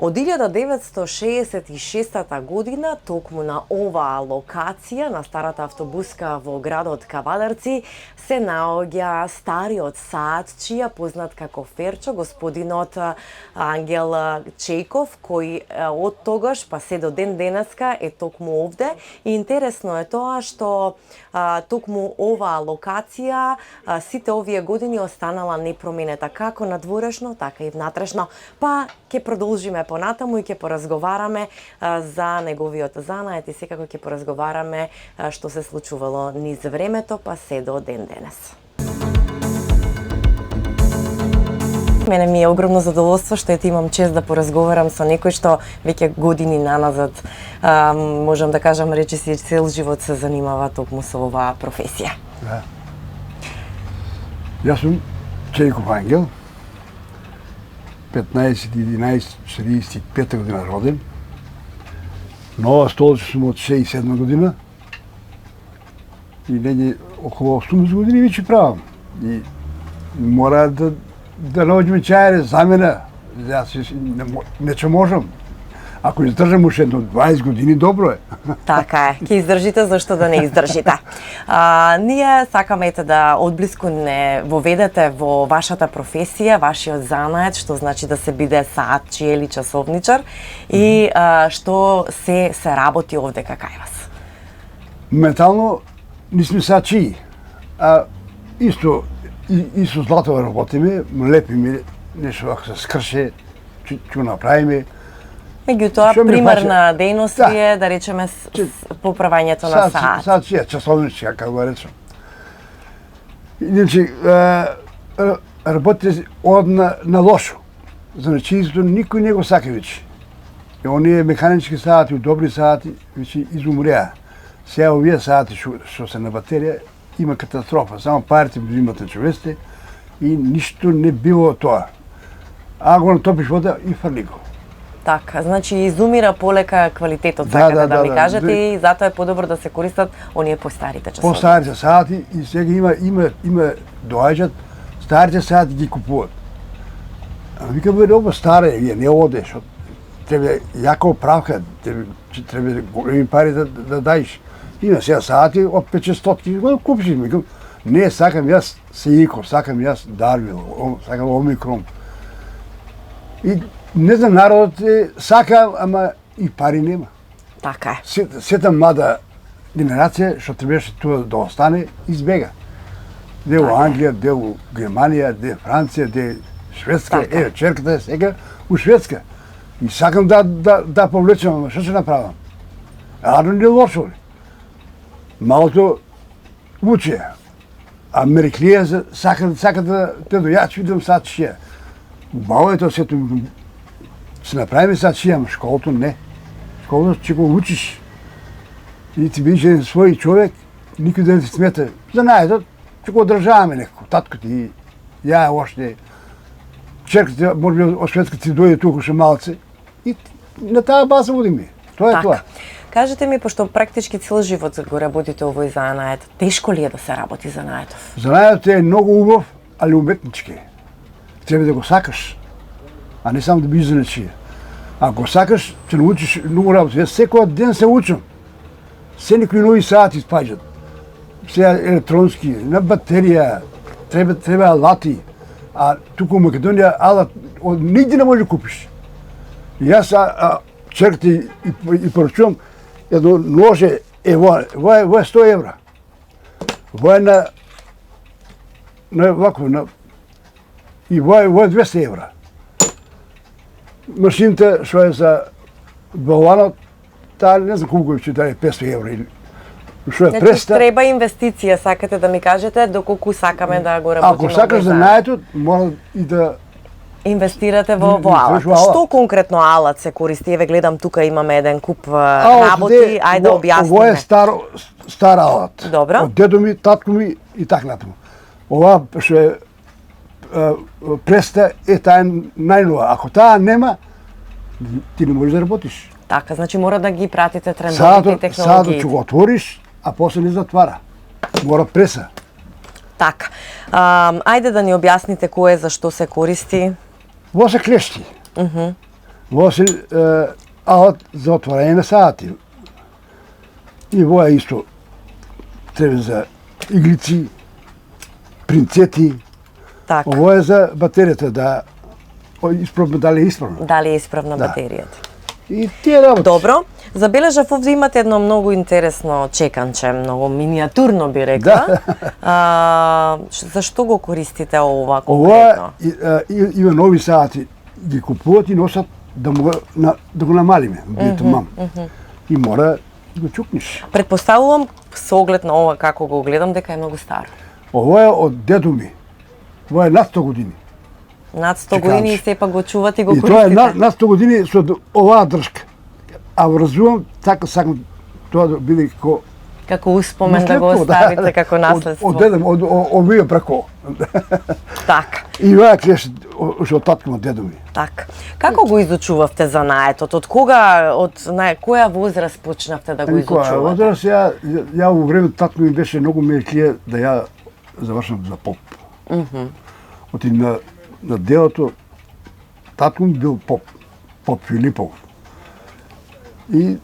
Од 1966 година, токму на оваа локација, на старата автобуска во градот Кавадарци, се наоѓа стариот саатчија, познат како Ферчо, господинот Ангел Чејков, кој од тогаш па се до ден денеска е токму овде. И интересно е тоа што токму оваа локација сите овие години останала непроменета, како надворешно, така и внатрешно. Па ќе продолжиме понатаму и ќе поразговараме за неговиот занает и секако ќе поразговараме што се случувало низ времето па се до ден денес. Мене ми е огромно задоволство што ете имам чест да поразговарам со некој што веќе години наназад, можам да кажам, речиси цел живот се занимава токму со оваа професија. Да. Јас сум Чејков Ангел, 15.11.45 година роден. Нова Столче сум од 67 година и негде околу 18 години веќе правам. И мора да наоѓаме чајаре за мене. Јас не че можам. Ако издржам уште едно 20 години, добро е. Така е, ќе издржите, зашто да не издржите. Ние сакаме да одблиску не воведете во вашата професија, вашиот занает, што значи да се биде саатчија или часовничар и што се работи овде кај вас. Ментално не сме саатчии, а исто злато работиме, лепиме нешто ако се скрше, ќе направиме. Меѓутоа, примерна дејност е, да речеме, поправањето на саат. Саатчија, часовничка, како го речем. Иначе, работите од на лошо. Значи, никој не го сака веќе. И оние механички саати, добри саати, веќе изумреа. Сега овие саати што се на батерија, има катастрофа. Само парите взимат на човеците и ништо не било тоа. А го натопиш вода и фрли го. Така, значи изумира полека квалитетот, сакате да ми кажете, и затоа е подобро да се користат оние постарите часовници. Постарите саати и сега има доаѓаат старите саати ги купуваат. А вика бе, ова стара е, вие не оде, што треба јака оправка, треба големи пари да даиш. Има сега саати од 500 купиш, викам, не сакам јас Seiko, сакам јас Darwin, сакам Omicron. И не знам, народот сака, ама и пари нема. Така е. Сета млада генерација што требаше тоа да остане, избега. Де у Англија, де у Германија, де Франција, де Шведска. Еве, черката е сега у Шведска. И сакам да повлечам, ама што ќе направам? Арно не лошо. Малото уче. А мериклија сака да дојач видам саатчија. Убаво е тоа сето. Се направиме саатчија, ама школото не. Школото ќе го учиш. И ти бидеш еден свој човек, никој да не ти смета. Занаедот ќе го одржаваме некако. Татко ти, ја оште, черката, може би од Шведска ти дојде туку ше малце. И на таа база водиме. Тоа е тоа. Кажете ми, пошто практички цел живот го работите овој занает, тешко ли е да се работи занаетов? Занаетот е многу убав, али уметнички. Треба да го сакаш, а не само да бидеш занаетчија. Ако го сакаш, ќе научиш многу работа. Јас секој ден се учам. Се некои нови саати испаѓат. Сега електронски, на батерија, треба алати. А туку во Македонија алат нигде не може да купиш. И јас черката и поручувам едно ноже, во е 100 евра. Во е на вако, и во е 200 евра. Машината што е за баланот, таа не знам колку ќе даде 500 евра или што е преста. Значи треба инвестиција, сакате да ми кажете, доколку сакаме да го работиме. Ако сакаш занаетот, мора и да инвестирате во алат. Што конкретно алат се користи? Еве гледам тука имаме еден куп работи, ајде да објасниме. Ово е стар алат. Добро. Од дедо ми, татко ми и така натаму. Ова што е преста е таа најнова. Ако таа нема, ти не можеш да работиш. Така, значи мора да ги пратите трендовите и технологиите. Садот ќе го отвориш, а после не затвара. Мора преса. Така. Ајде да ни објасните кој е, за што се користи. Во се клешти. Ова се алат за отворање на саати. И ова исто треба за иглици, принцети. Така. Ова е за батеријата, да испробно дали е исправно. Дали е исправна Да. батеријата? И тие работи. Добро. Забележав овде имате едно многу интересно чеканче, многу миниатурно би рекла. Зашто го користите ова конкретно? Ова има нови саати, ги купуват и носат да го намалиме, бието мам. И мора да го чукнеш. Предпоставувам со оглед на ова како го гледам дека е многу старо. Ова е од дедо ми. Ова е над 100 години. Над 100 Чеканче. години и сепак го чувате и го И тоа е користите. над 100 години со оваа држка. А развивам, така сакам тоа да биде како Како успомен да го наследство, оставите како наследство. Од дедо, од овие прако. Така. И оваа клеш од татко на дедо ми. Така. Како го изучувавте занаетот? Од кога, на која возраст почнавте да го изучувате? Возраст ја во време татко ми беше многу меклија да ја завршам за поп. Оти на делото татко ми бил поп Филипов. И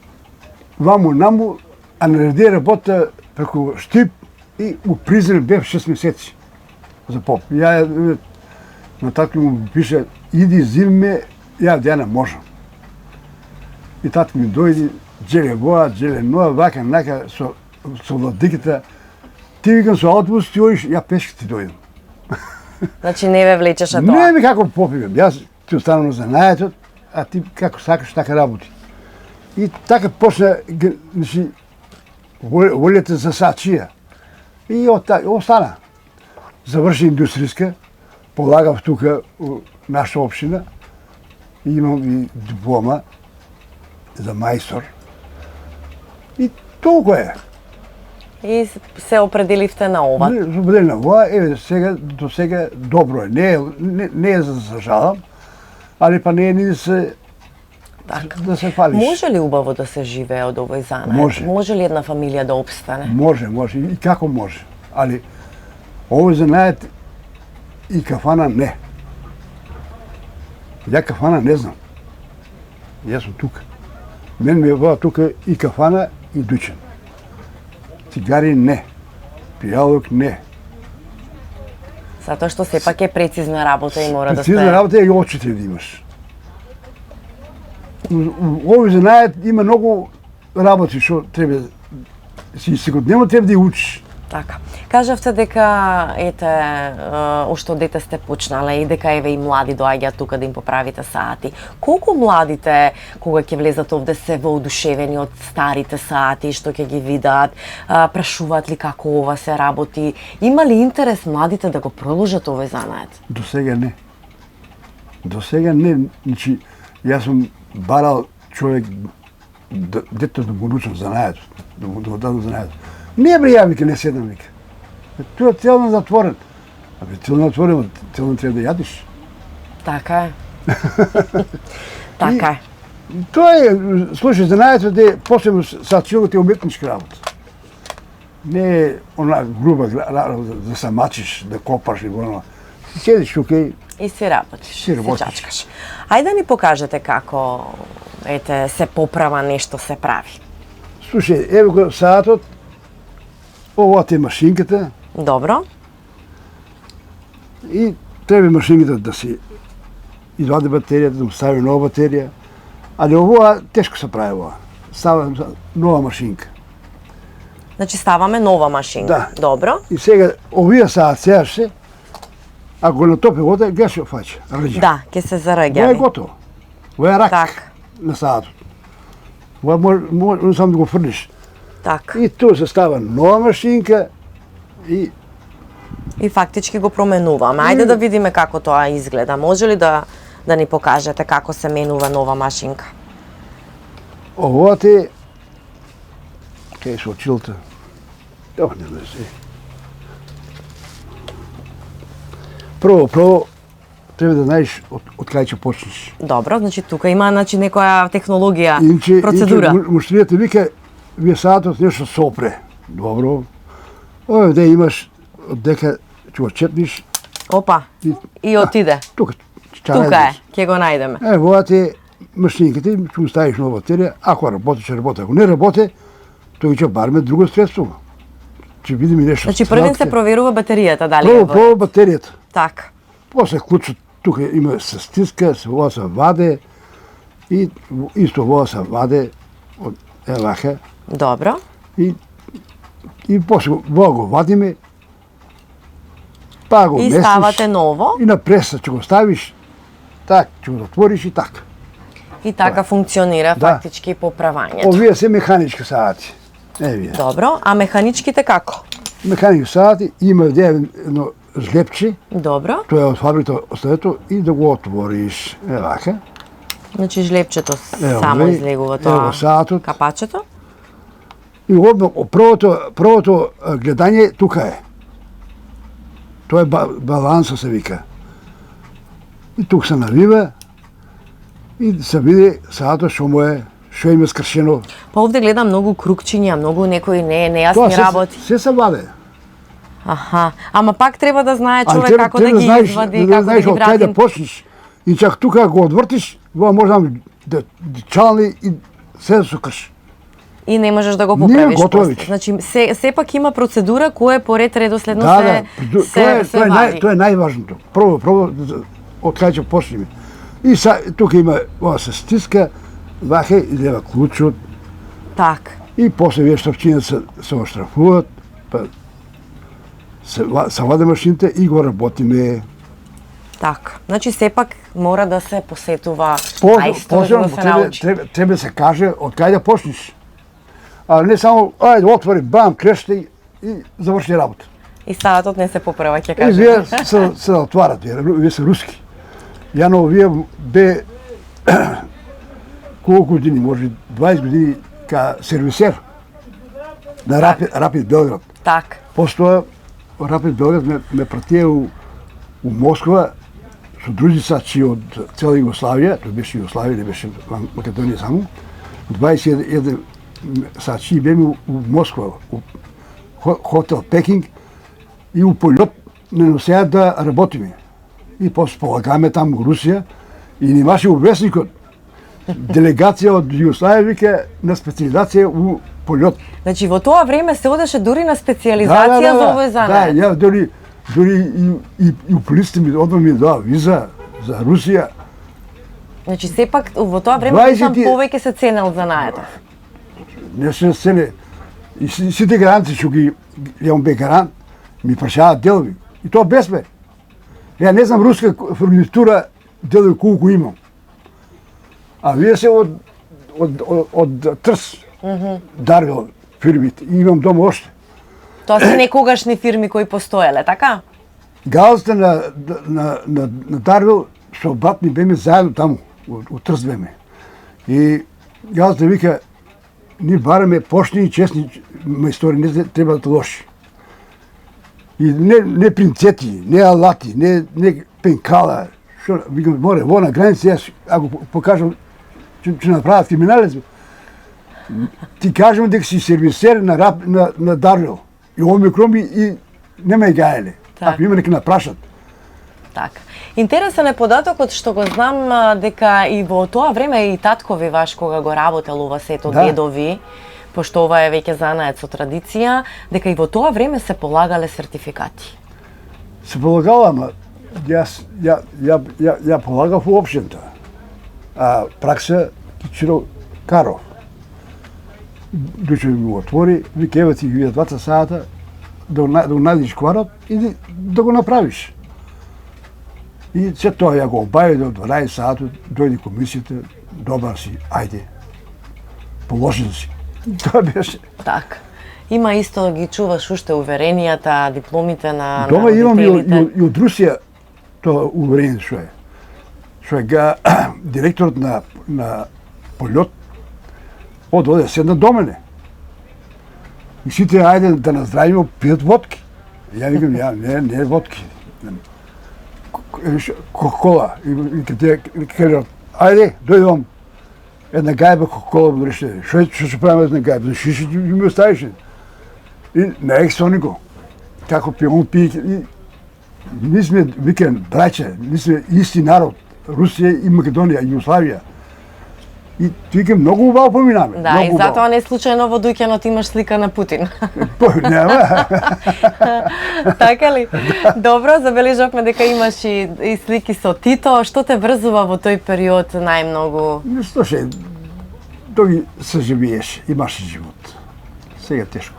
ваму наму, а нареди работа преку Штип и у Призрен бев 6 месеци за поп. Ја на татко му пише, иди зиме, ја дена можам. И татко ми дојди, джеле воа, джеле ноа, вака, нака, со владиката. Ти викам со автобус ти одиш, ја пешки ти дојдам. Значи не ве влечеше Не тоа. ми како попивам, јас ти останам на занаетот, а ти како сакаш така работи. И така почна, значи, волјата за сачија. И остана. Заврши индустријска, полагав тука у наша општина, и имам и диплома за мајстор. И толку е. И се определивте на ова. Забележи на ова, сега, до сега добро е. Не е за жалам, али па не е ни да се фалиш. Може ли убаво да се живее од овој занает? Може. Може ли една фамилија да опстане? Може. И како може. Али, овој занает и кафана не. Ја кафана не знам. Јас сум тука. Мен ми е била тука и кафана и дуќан. Цигари не. Пијалок не. Затоа што сепак е прецизна работа и мора да Прецизна сте... работа е и очите да имаш. Овој занает има многу работи што треба си секојдневно треба да ја учиш. Така. Кажавте дека уште од дете сте почнале и дека еве и млади доаѓаат тука да им поправите саати. Колку младите кога ќе влезат овде се воодушевени од старите саати што ќе ги видат, прашуваат ли како ова се работи? Има ли интерес младите да го продолжат овој занает? До сега не. До сега не. Значи, јас сум барал човек дето да го научам занаетот, да го дадам занаетот. Не бре, ја вика, не седам, вика. Тоа целно затворен. Абе, целно затворен, целно треба да јадиш. Така е. Така е. Тоа е, слушај, занаетот е посебно са целото е уметничка работа. Не е она груба работа да се мачиш, да копаш и воно. Седиш тука и И си работиш, Си си работиш. чачкаш. Ајде да ни покажете како се поправа нешто се прави. слушај, ево го саатот, ова е машинката Добро. и треба машинката да се извади батеријата, да му стави нова батерија. Али ова тешко се прави ова. Става нова машинка. Значи ставаме нова машинка. Да. Добро. И сега овие саат се, ако го натопи вода, гледаш што фаќа, рđа. Да, ќе се Ова е зараѓави. готово. Ова е рак Така. на саатот. Ова може само да го фрлиш. Така. И тоа се става нова машинка и И фактички го променуваме. Ајде да видиме како тоа изгледа. Може ли да ни покажете како се менува нова машинка? ова е кај со очилта. Тоа не лезе. Прво треба да знаеш од кај ќе почнеш. Добро, значи тука има некоја технологија, процедура. Муштријата вика, вие саатот нешто сопре. Добро. Овде имаш од дека ќе го четниш, Опа. И отиде. тука Тука е, ќе го најдеме. Ова е машинките, ќе му ставиш нова батерија, ако работи, ќе работи. Ако не работи, тој ќе бараме друго средство. Ќе видиме нешто. Значи првен се проверува батеријата, дали Прво, е во прво батеријата. така. После клучот, тука има се стиска, се вода се ваде и исто вода се ваде од еваха Добро. и после вода го вадиме, па го И местиш ставате ново и на преса ќе го ставиш, так, ќе го затвориш и така. и така функционира Да. фактички поправањето. Овие се механички саати. Евие. Добро, а механичките како? Механички саати има едно жлепче, Добро. тоа е од фабриката оставето и да го отвориш евака. Значи жлепчето Ево само го, излегува ево тоа. го саатот. Капачето? И првото гледање тука е. Тоа е баланса се вика. И тук се навива и се види саатот што му е, што има скршено. Па овде гледам многу кругчиња, многу некои нејасни Тоа работи. се се ваде. Аха, ама пак треба да знае А човек како да ги извади, да како да знаеш ги од кај да врати. почнеш. И чак тука го одвртиш, во можам да чални и се да сукаш. И не можеш да го Не, поправиш готово после. веќе. Значи сепак има процедура која е поред редоследно Да, се вади. тоа е најважното. Прво од кај ќе почнеме. И тука има ова се стиска, вака и лева клучот Так. и после вие штрафчината се оштрафуваат, па се ваде машините и го работиме. Така. Значи сепак мора да се посетува мајстор за да се научи. Треба да се каже од кај да почнеш. А не само, ајде, отвори, бам, креште и заврши работа. И саатот не се поправа, ќе И кажа. вие се отварат, вие се руски. Ја на овие бе колку години, може 20 години ка сервисер на Рапид Белград. Так. После тоа Рапид Белград ме пратија у Москва со други сачи од цела Југославија, тоа беше Југославија, не беше Македонија само. 21 сачи беме у Москва, у хотел Пекинг и у полет не носеа да работиме. И после полагаме там у Русија и немаше у весникот делегација од Југославија вика на специализација у полет. Значи во тоа време се одеше дури на специјализација за овој занат. Да, ја дури и у полиците ми одма ми даа виза за Русија. Значи сепак во тоа време 20 сам повеќе се ценел занаетот. Не се цене. И сите гаранти што ги јам бе гарант, ми прашаат делови. И тоа без ме. Ја не знам руска фурнитура делови колку имам. А вие се од Трс, Дарвил фирмите. И имам дома оште. Тоа се некогашни фирми кои постоеле, така? Галзата на Дарвил со брат ми беме заедно таму, у Трст беме. И галзата вика, ние бараме почни и честни мајстори, не треба да лоши. И не принцети, не алати, не пенкала. Што, викам, море, во на граница, јас, ако покажам, ќе направат криминалец. Ти кажам дека си сервисер на Дарвил. И омикроми и нема и гаеле. Так. Ако има нека напрашат. Така. Интересен е податокот што го знам дека и во тоа време и таткови ваш кога го работел ова сето Да. дедови, пошто ова е веќе занаед со традиција, дека и во тоа време се полагале сертификати. Се полагала, ама ја полагав уопштента. А пракса Кичиро Каров. Дуче ми го отвори, вика, ева ти вие 2 сата да го најдеш кварот и да го направиш. И се тоа ја го обави до 12 сата, дојде комисијата, добар си, ајде, положен си. Тоа беше. Така. Има исто да ги чуваш уште уверенијата, дипломите на Дома имам родителите. и од Русија тоа уверение што е. Што е директорот на полет оде седна до мене. И сите ајде да наздравиме, пијат водки. Ја викам, не водки. Кока-кола. И каде кажат, ајде, дојдам. Една гајба кока-кола му реше. Што ќе правиме една гајба? За шиши ги ми оставише. И на ексонико. Како пион пие. И ние сме, викам, браќа, ние сме исти народ. Русија и Македонија, Југославија. И викам многу убаво поминаме. Да, многу и убаво. затоа не случајно во дуќанот имаш слика на Путин. Нема. Така ли? Добро, забележавме дека имаш и слики со Тито. Што те врзува во тој период најмногу? Слушај, тој се живееше, имаше живот. Сега тешко.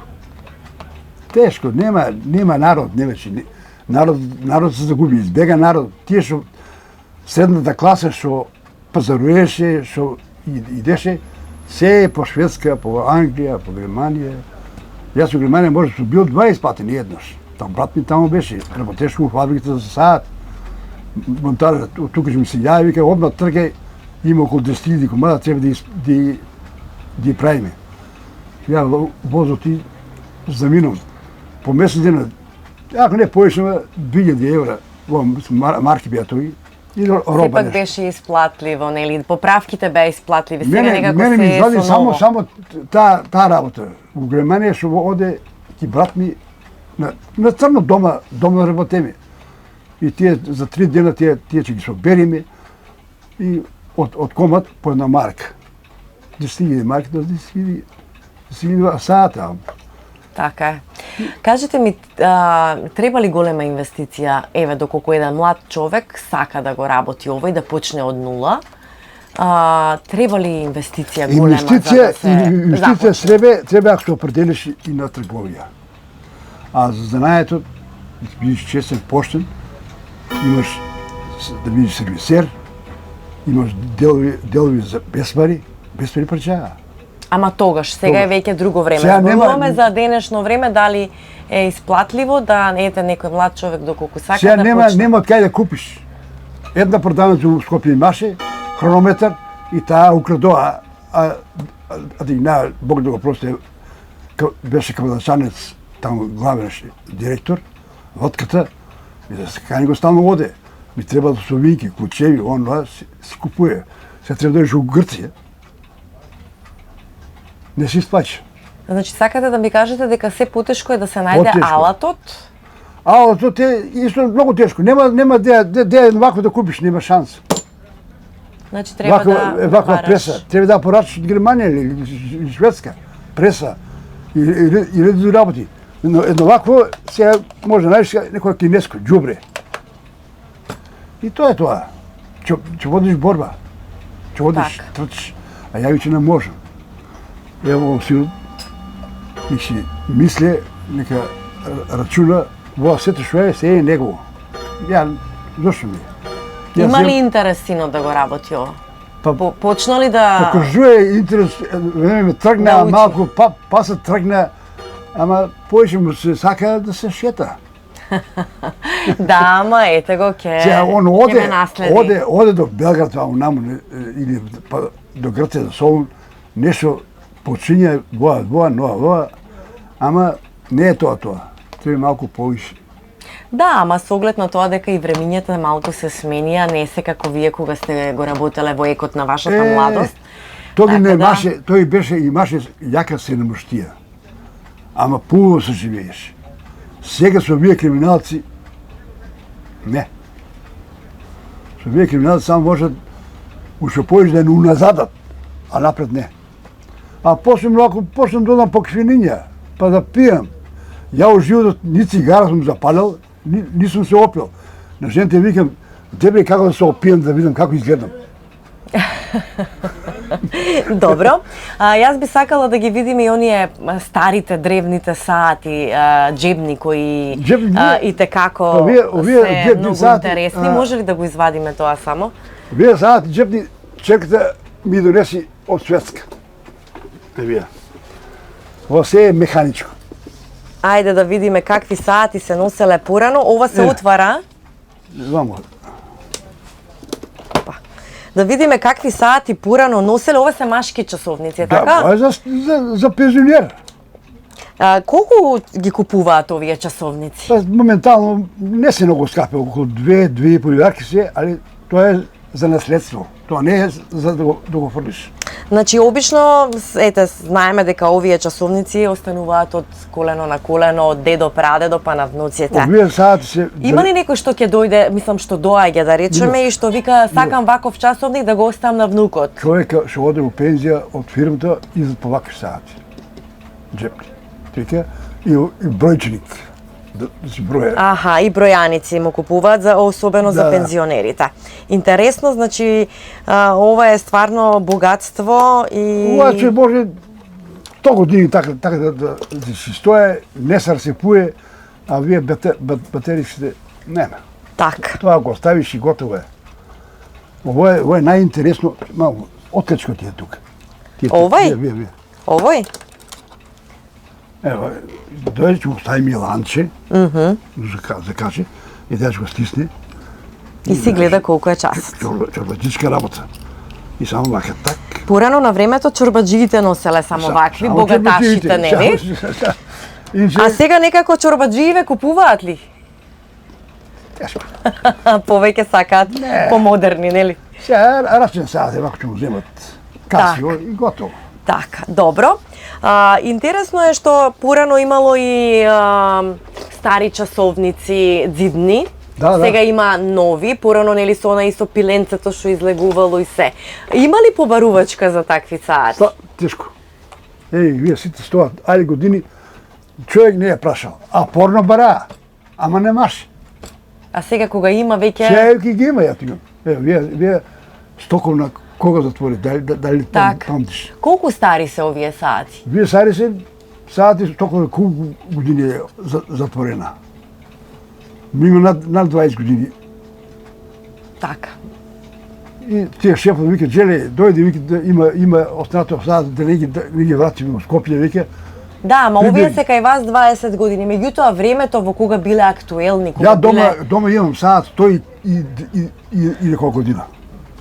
Тешко, нема народ, не вече. Народ се загуби, избега народ. Тие што средната класа што пазаруеше, што идеше, се по Шведска, по Англија, по Германија. Јас во Германија може сум бил 20 пати, не еднаш. Там брат ми таму беше, работеше во фабриката за саат. Монтажа, тука ми се јави, вика, одма тргај, има околу 10.000 комада, треба да ги правиме. Ја возот и заминам. По месец дена, ако не повеќе, 2000 евра, марки беа тој, и роба Сепак нешто. беше исплатливо, нели? Поправките беа исплатливи. Сега Мене некако ми се извади со ново. само таа работа. Во Германија што оде ти брат ми на црно дома работеме. И тие за 3 дена тие ќе ги собериме и од комат по една марка. 10.000 марки до 10.000 сата. Така е. Кажете ми, треба ли голема инвестиција, еве, доколку еден млад човек сака да го работи ово и да почне од нула, треба ли инвестиција голема за да се Инвестиција треба ако се определиш и на трговија. А за занајето, да бидеш честен, поштен, имаш да бидеш сервисер, имаш делови за без пари парчаа. Ама тогаш, сега е веќе друго време. Сега нема- Зборуваме за денешно време, дали е исплатливо да ете некој млад човек доколку сака Сега да нема почне. од кај да купиш. Една продавница во Скопје имаше хронометар и таа украдоа, а да Бог да го прости, беше кавадачанец, таму главен директор, водката, и да се кани го стално оде. Ми треба да совинки, кучеви, онова, си купуе. Сега треба да идеш у Грција. Не се исплача. Значи сакате да ми кажете дека се потешко е да се најде Потешко. алатот? А тоа е исто многу тешко. Нема де вакво да купиш, нема шанс. Значи треба да ваква бараш. преса. Треба да порачаш од Германија или Шведска. Преса. И реди работи. Но едно вакво, сега може да најдеш некој кинеско, џубре. И тоа е тоа. Ќе водиш борба. Ќе водиш, Така. трчиш. А ја веќе не можам. Ево си мисле, нека рачуна, во сето што е, се е негово. Ја, зошто ми? Јас Има ли земам- интерес синот да го работи ова? Па- Почна ли да... Покажува интерес, време ме тргна, Да учи. малку паса тргна, ама повеќе му се сака да се шета. Да, ама ете го Сега он ќе ме наследи. оде до Белград, ваму наму, или па, до Грција, до Солун, нешто почиња воа, ама не е тоа. Треба малку повише. Да, ама со оглед на тоа дека и времињата малку се сменија, не се како вие кога сте го работеле во екот на вашата младост. Тој не Така да. имаше, тој беше имаше јака сеномштија. Ама пубаво се живееше. Сега со вие криминалци не. Со вие криминалци само можат уште повеќе да не уназадат, а напред не. А после многу почнам да одам по квиниња, па да пијам. Ја во животот ни цигара сум запалил, ни сум се опил. На жените викам, тебе како да се опијам да видам како изгледам. Добро. Јас би сакала да ги видиме и оние старите древните саати, џебни кои и те како овие се џебни многу саати, интересни. Може ли да го извадиме тоа само? Вие саат џебни, черката ми донеси од Шведска. Вие. Ова се е механичко. Ајде да видиме какви саати се носеле порано. Ова се отвара. Вамо. Да видиме какви саати порано носеле. Ова се машки часовници, Да, така? ова е за пензионер. Колку ги купуваат овие часовници? Па, моментално не се многу скапи, околу 2,5 јарки се, али тоа е за наследство. Тоа не е за да го фрлиш. Значи, обично, ете, знаеме дека овие часовници остануваат од колено на колено, од дедо, прадедо, па на внуците. Овие сати се... Има ли некој што ќе дојде, мислам што доаѓа да речеме и што вика сакам ваков часовник да го оставам на внукот? Човека што оде у пензија од фирмата и за повакви сати. Джепни. Вика и бројченик. Да си броја. Аха, и бројаници му купуваат за особено за Да. пензионерите. Интересно, значи ова е стварно богатство и Ова че може 100 години така да си стое, не се разсипуе, а вие батерисите нема. така. Тоа го оставиш и готово е. Ово е најинтересно, малку откачко ти е тука. Овај? Вие. Овој? Ево, дојде ќе го стави Миланче, за каже, и да го стисне. И си гледа колку е час. Чорбаджичка работа. И само вака так. Порано на времето чорбаджиите носеле само вакви, Само богаташите, чорбаджиите, нели? Иначе, А сега некако чорбаджииве купуваат ли? тешко. Повеќе сакаат Не. помодерни, нели? Сега рачен сад, вако ќе му земат Касио и готово. Така, добро. Интересно е што порано имало и стари часовници дзидни. Да. Сега има нови, порано нели со она и со пиленцето што излегувало и се. Има ли побарувачка за такви саати? Тешко. Вие сите стоат, али години, човек не е прашал. А порно бара, ама не маш. А сега кога има веќе Сега ги има, ја ти го. Вие стоковна кога затвори, дали Так. памтиш? Колку стари се овие саати? Вие сари се, саати стоковна колку години е затворена. Има над 20 години. Така. И тие шефот вика, Джеле, дојде, вика, да има останато саат, да не ги вратиме во Скопје, вика. Да, ама овие Прибери. се кај вас 20 години, меѓутоа времето во кога биле актуелни, кога Ја биле дома имам саат 100 и неколку година.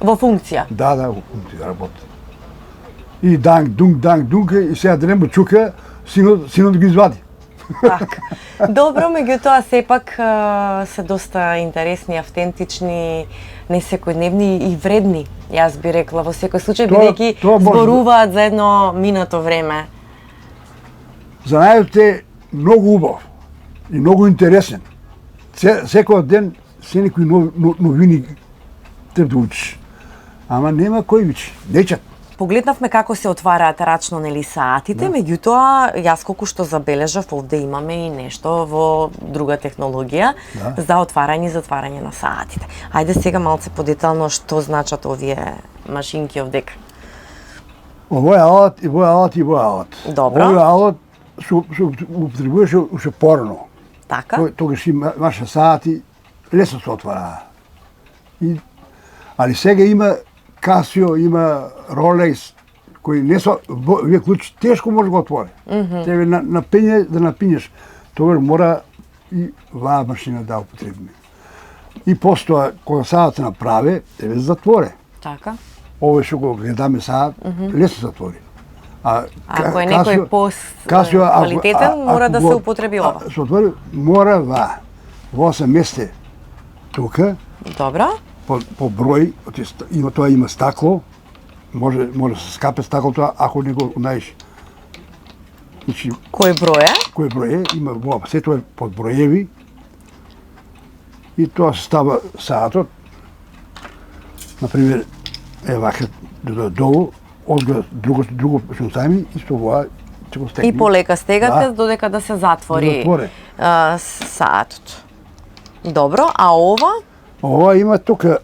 во функција. Да, да работи. И данг, дунг, и сега да не му чука, синот ги извади. Така. Добро, меѓутоа сепак се доста интересни, автентични, не секојдневни и вредни. Јас би рекла во секој случај Тоа- бидејќи тоа може да- зборуваат за едно минато време. Знаете е многу убав и многу интересен. Секој ден се некои новини треба да учиш. Ама нема кој вичи, нечат. Погледнавме како се отвараат рачно нели саатите, меѓутоа јас колку што забележав овде имаме и нешто во друга технологија за отварање и затварање на саатите. Ајде сега малце подетално што значат овие машинки овдека. Овој е алат, и овој е алат, и овој е алат. Добро. Овој алат се употребуваше уште порано. Така? Тогаш имаше саати, лесно се отвараа. Али сега има Casio, има Rolex, кои не со вие клучи тешко може да го отвори. Тебе напиње да напињеш. Тогаш мора и ваа машина да употребиме. И постоа кога саат се направи, тебе затворе. Така. Овој што го гледаме саат, лесно се затвори. Ако е некој квалитетен, мора да се употреби ова. Се отвори, мора ваа. Во се месте тука, Добро. по број, тоа има стакло, може да се скапе стаклото ако не го знаеш. Значи, Кој број е? кој број е, има во се тоа е под броеви и тоа се става саатот. Например, вака долу, одга друго што стави и што воа ќе го стегне. И полека стегате Да. додека да се затвори Затворе. саатот. Добро, а ова? Ова има тука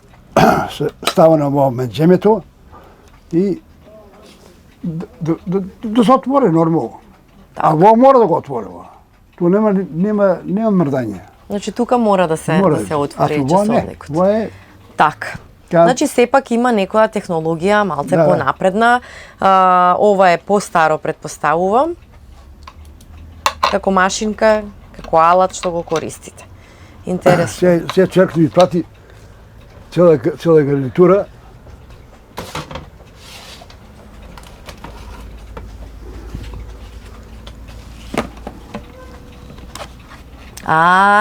се става на во меджемето и да се отвори нормално. А во мора да го отвори ова. Тоа нема мрдање. Значи тука мора да се отвори часовникот. Во е Така. Ка- Значи сепак има некоја технологија малце Да. понапредна. Ова е постаро претпоставувам. Како машинка, како алат што го користите. Интересно. се черкто ми прати цела гарнитура.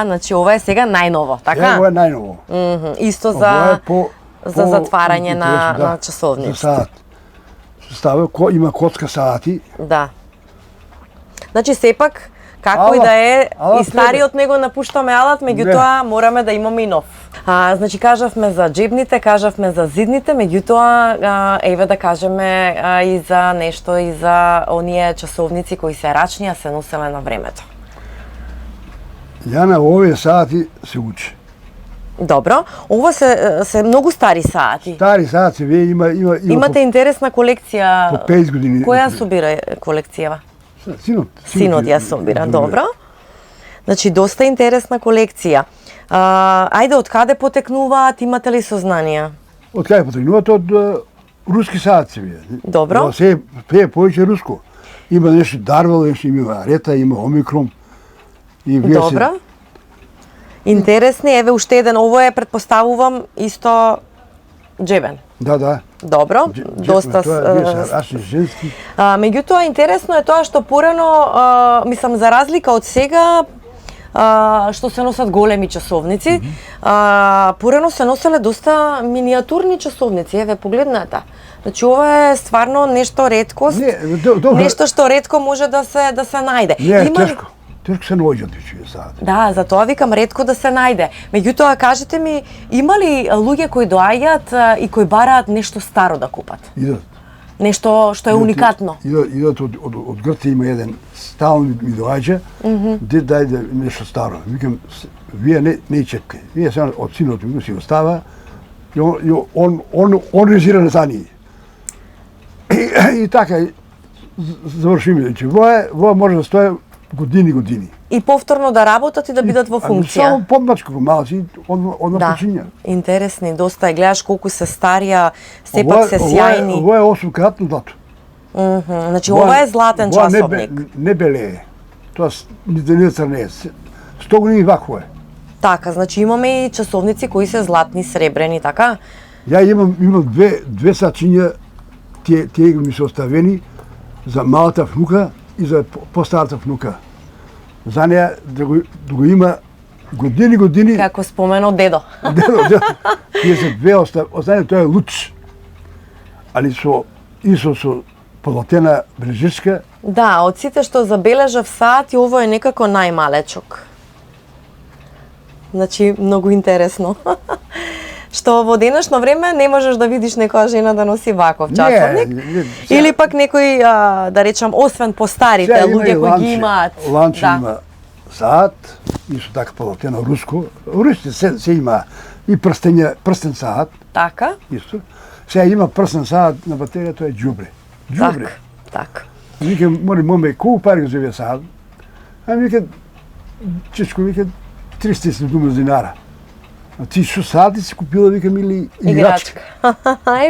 Значи ова е сега најново, така? Ова е најново. Исто Ова за е по за затварање на За часовници. саат. Става, има коцка саати. Да. Значи сепак како и Алат, да е, алат и стариот не го напуштаме алат, меѓутоа мораме да имаме и нов. Значи кажавме за джебните, кажавме за зидните, меѓутоа еве да кажеме и за нешто и за оние часовници кои се рачни, а се носеле на времето. Ја на овие саати се учи. Добро, ова се многу стари саати. Стари саати, вие има Имате интересна колекција. по 5 години. Која собира колекцијава? Синот. Синот ја собира, добро. Значи, доста интересна колекција. Ајде, од каде потекнуваат, имате ли сознанија? Од кај потргнуваат? Од руски саати вие. Добро. Се повеќе руско. Има нешто Дарвал, нешто има Арета, има Омикрон. И вие Добро. Интересни, еве уште еден, ово е, предпоставувам, исто джебен. Да. Добро, доста... Рачни женски. Меѓутоа, интересно е тоа што порано, мислам, за разлика од сега, што се носат големи часовници, порано се носеле доста миниатурни часовници. Еве, погледнете. Значи, ова е стварно нешто реткост, нешто што ретко може да се најде. Не, тешко. Тешко се наоѓаат тие саати. Да, затоа викам ретко да се најде. Меѓутоа, кажете ми, има ли луѓе кои доаѓаат и кои бараат нешто старо да купат? Идат. Нешто што е уникатно? Идат од Грција, има еден стално ми доаѓа, де дајде нешто старо. Викам, вие не чекај. Вие сега од синот ми си остава, и он резира за ние. И така, завршиме. Значи, во може да стои години. И повторно да работат и да бидат во функција. Само помачко, малци, одна почиња. Интересни, доста е. Гледаш колку се старија, сепак се сјајни. Ова е 8-кратно злато. Значи, ова е златен часовник. Не белее. Тоа не црне. 100 години вако е. Така, значи имаме и часовници кои се златни, сребрени, така? Ја имам две сачиња, тие ми се оставени за малата внука и за постарата внука. За неја да го има години. Како спомено дедо. Дедо. Тие се две оставени, тоа е луч. Али со полотена брежичка. Да, од сите што забележав саати, ово е некако најмалечок. Значи, многу интересно. Што во денешно време не можеш да видиш некоја жена да носи ваков часовник. Или пак некои, да речам, освен постарите луѓе кои ги имаат. Ланче има саат, исто така полотено руско. Русите се има и прстен саат. Така. Исто. Сега има прстен саат на батерија, тоа е џубре. Так. Викам, моме, колку пари за овие саат? Вика, чечко, вика, 300 динара. А ти што саати си купила, викам, или играчка?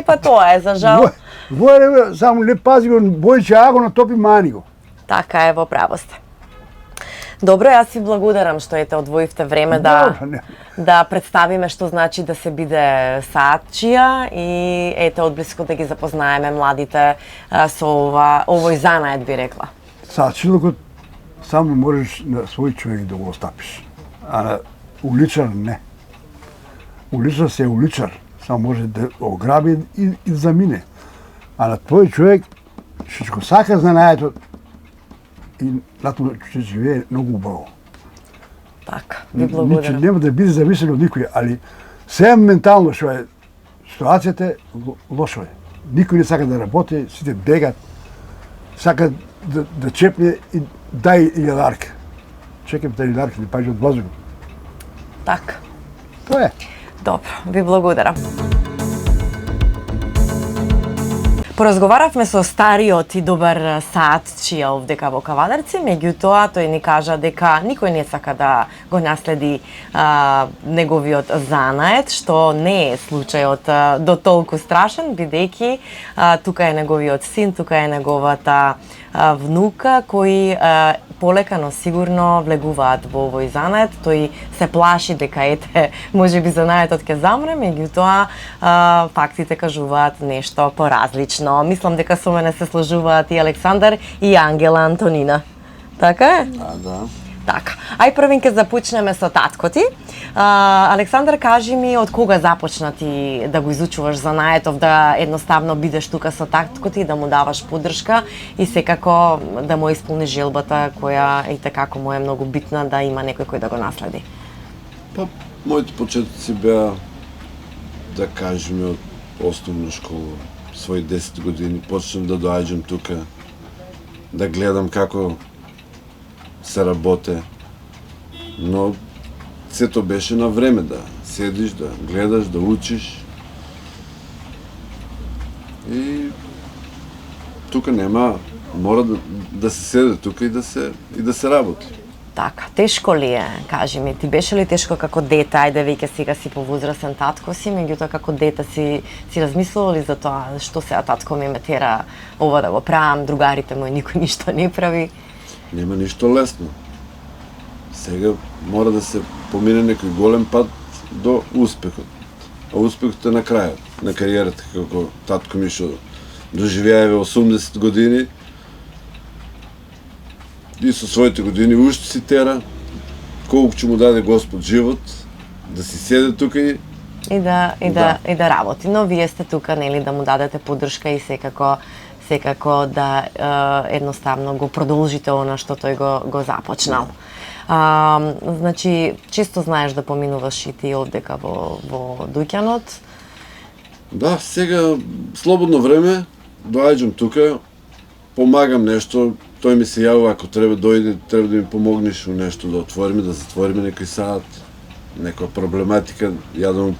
Па тоа е, за жал. Во само не пази го, бојче аго натопи мани го. Така е, во право сте. Добро, јас ви благодарам што одвоивте време да представиме што значи да се биде саатчија и одблиску да ги запознаеме младите со овој занает, би рекла. Саатчилокот само можеш на свој човек да го остапиш, а на уличар не. Уличар се уличар, само може да ограби и да замине. А на твој човек што сака знаењето и натаму ќе живее многу убаво. Така, ви благодарам. Нема да биде зависен од никој, али се ментално што е ситуацијата лошо е. Никој не сака да работи, сите бегат, сака да чепне и дај илјадарка. Чекам тај илјадарка да паѓа од воздухот. Така. Тоа е. Добро, ви благодарам. Поразговаравме со стариот и добар саатчија овдека во Кавадарци, меѓутоа тој ни кажа дека никој не сака да го наследи неговиот занает, што не е случајот до толку страшен, бидејќи тука е неговиот син, тука е неговата внука кои полека, но сигурно влегуваат во овој занает. Тој се плаши дека можеби занаетот ќе замре, меѓутоа фактите кажуваат нешто поразлично. Мислам дека со мене се сложуваат и Александар и Ангела Антонина. Така е? Да. Така. Ај првин ке започнеме со татко ти. Александар, кажи ми од кога започна ти да го изучуваш занаетов, да едноставно бидеш тука со татко ти, да му даваш поддршка и секако да му исполниш желбата која и како му е многу битна да има некој кој да го наследи. Па, моите почетоци беа, да кажеме, од основна школа. Своји 10 години почнав да доаѓам тука, да гледам како се работе, но сето беше на време, да седиш, да гледаш, да учиш. И тука нема, мора да се седе тука и да се работи. Така, тешко ли е, кажи ми, ти беше ли тешко како дете, ајде веќе сега си повозрасен татко си, меѓутоа како дете си размислувал ли за тоа, што сега татко ми ме тера ова да го правам, другарите мои никој ништо не прави? Нема ништо лесно. Сега мора да се помине некој голем пат до успехот. А успехот е на крајот, на кариерата, како татко ми што доживеа 80 години, и со своите години уште си тера, колку ќе му даде Господ живот, да си седе тука и да работи. Но вие сте тука, нели, да му дадете поддршка и секако да едноставно го продолжите она што тој го започнал. Значи, често знаеш да поминуваш и ти овдека во Дуќанот? Да, сега слободно време доаѓам тука, помагам нешто, тој ми се јавува ако треба дојде, треба да ми помогнеш у нешто, да отвориме, да затвориме некој саат, некоја проблематика, ја да му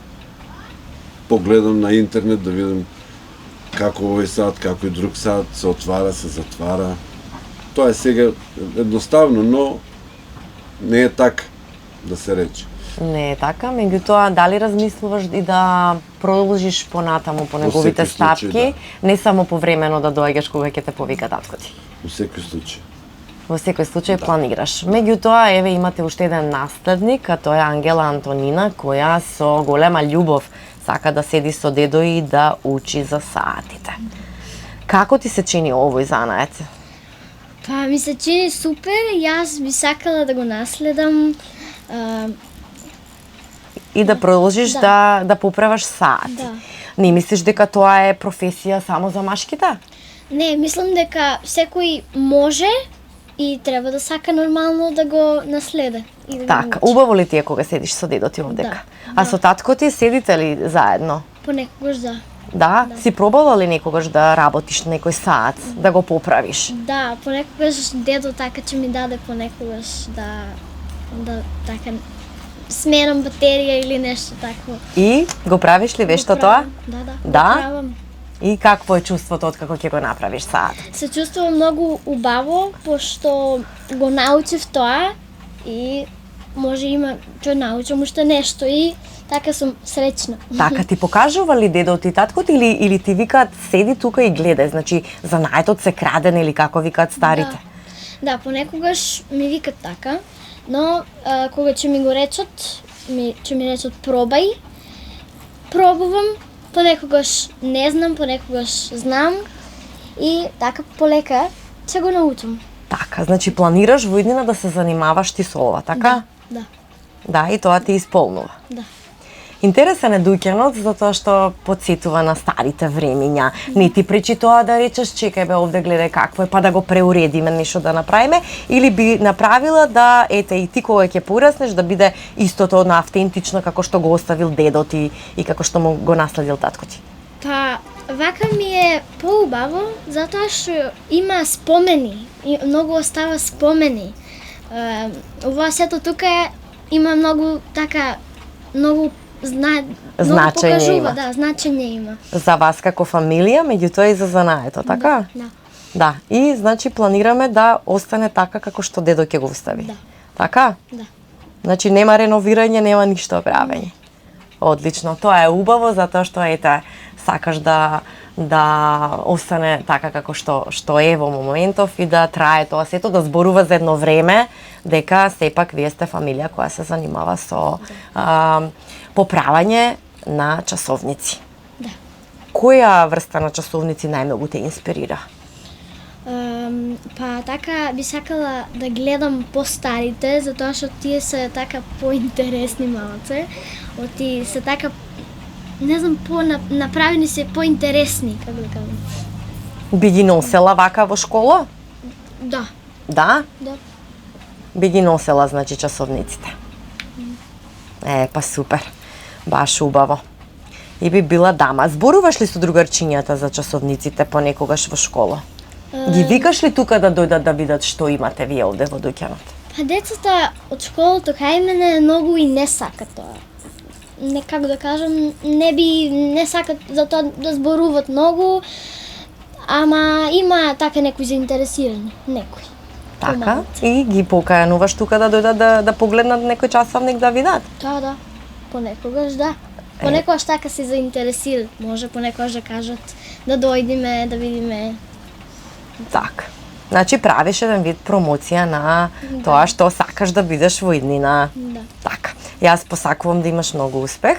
погледам на интернет, да видам како овој саат, како и друг саат се отвара, се затвара. Тоа е сега едноставно, но не е така, да се рече. Не е така, меѓутоа дали размислуваш и да продолжиш понатаму по неговите стапки, случај, да. Не само повремено да доаѓаш кога ќе те повика татко ти. Во секој случај. Во секој случај планираш. Меѓутоа, еве имате уште еден наследник, а тоа е Ангела Антонина, која со голема љубов сака да седи со дедо и да учи за саатите. Како ти се чини овој занает? Па ми се чини супер, јас би сакала да го наследам. И да продолжиш да поправаш саати. Да. Не мислиш дека тоа е професија само за машките? Не, мислам дека секој може и треба да сака нормално да го наследа. И да Така, го учи. убаво ли ти е кога седиш со дедо ти овдека? Да, А да. со татко ти седите ли заедно? Понекогаш да. Да? Си пробала ли некогаш да работиш на некој саат, да го поправиш? Да, понекогаш дедо така че ми даде понекогаш да така сменам батерија или нешто такво. И го правиш ли вешто Го тоа? правам. Да, да. Да? Го правам. И какво е чувството откако ќе го направиш саат? Се чувствувам многу убаво, пошто го научив тоа и може има ќе научам уште нешто и така сум среќна. Така ти покажува ли дедо ти таткот или ти викаат седи тука и гледај, значи занаетот се краден или како викаат старите? Да, понекогаш ми викат така, но кога ќе ми го речат, ќе ми речат пробај, пробувам, понекогаш не знам, понекогаш знам и така полека ќе го научам. Така, значи планираш во иднина да се занимаваш ти со ова, така? Да, Да, и тоа ти исполнува. да. Интересен е Дуќанот затоа што потсетува на старите времиња. Не ти пречи тоа да речеш чекај бе овде гледај какво е, па да го преуредиме нешто да направиме, или би направила да ете и ти кога ќе пораснеш да биде истото на автентично како што го оставил дедо ти и како што му го наследил татко ти? Па, вака ми е поубаво, затоа што има спомени, и многу остава спомени. Ова сето тука има многу така, многу Значење покажува, има. да, значење има. За вас како фамилија, меѓутоа и за занаето, така? Да. Да, и значи планираме да остане така како што дедо ќе го остави. Да. Така? Да. Значи нема реновирање, нема ништо правење. Одлично, тоа е убаво затоа што ете сакаш да остане така како што е во моментов и да трае тоа сето, да зборува за едно време дека сепак вие сте фамилија која се занимава со поправање на часовници. Да. Која врста на часовници најмногу те инспирира? Па така би сакала да гледам постарите, затоа што тие се така поинтересни малце. Оти се така, не знам, направени се поинтересни, како да кажам. Би ги носела вака во школа? Да, Да? да. Би ги носела, значи, часовниците. Па супер. Баш убаво. И би била дама. Зборуваш ли со другарчињата за часовниците понекогаш во школа? Ги викаш ли тука да дојдат да видат што имате вие овде во дуќанот? Па децата од школата кај мене многу и не сакат тоа. Не, како да кажам, не сакат за тоа да зборуват многу, ама има така некои заинтересирани, некои. Така, и ги покајануваш тука да дојдат да погледнат некој часовник да видат. Да. Понекогаш да. Понекогаш така се заинтересират. Може понекогаш да кажат да дојдеме, да видиме. Така. Значи правиш еден вид промоција на тоа што сакаш да бидеш во иднина. Да. Така. Јас посакувам да имаш многу успех.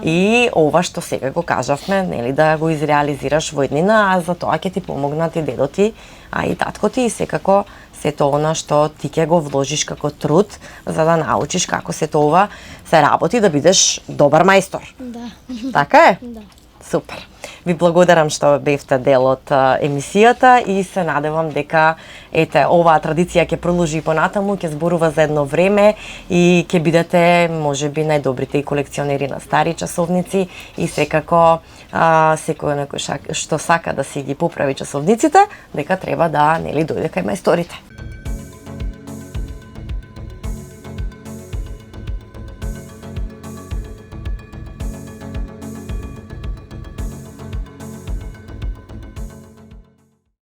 И ова што сега го кажавме, нели, да го изреализираш во иднина, а за тоа ќе ти помогнат и дедо ти, а и татко ти, и секако сето она што ти ќе го вложиш како труд за да научиш како сето ова се работи да бидеш добар мајстор. Да. Така е? Да. Супер. Ви благодарам што бевте дел од емисијата и се надевам дека оваа традиција ќе продолжи и понатаму, ќе зборува за едно време и ќе бидете можеби најдобрите и колекционери на стари часовници и секако секој некој што сака да си ги поправи часовниците, дека треба да дојде кај мајсторите.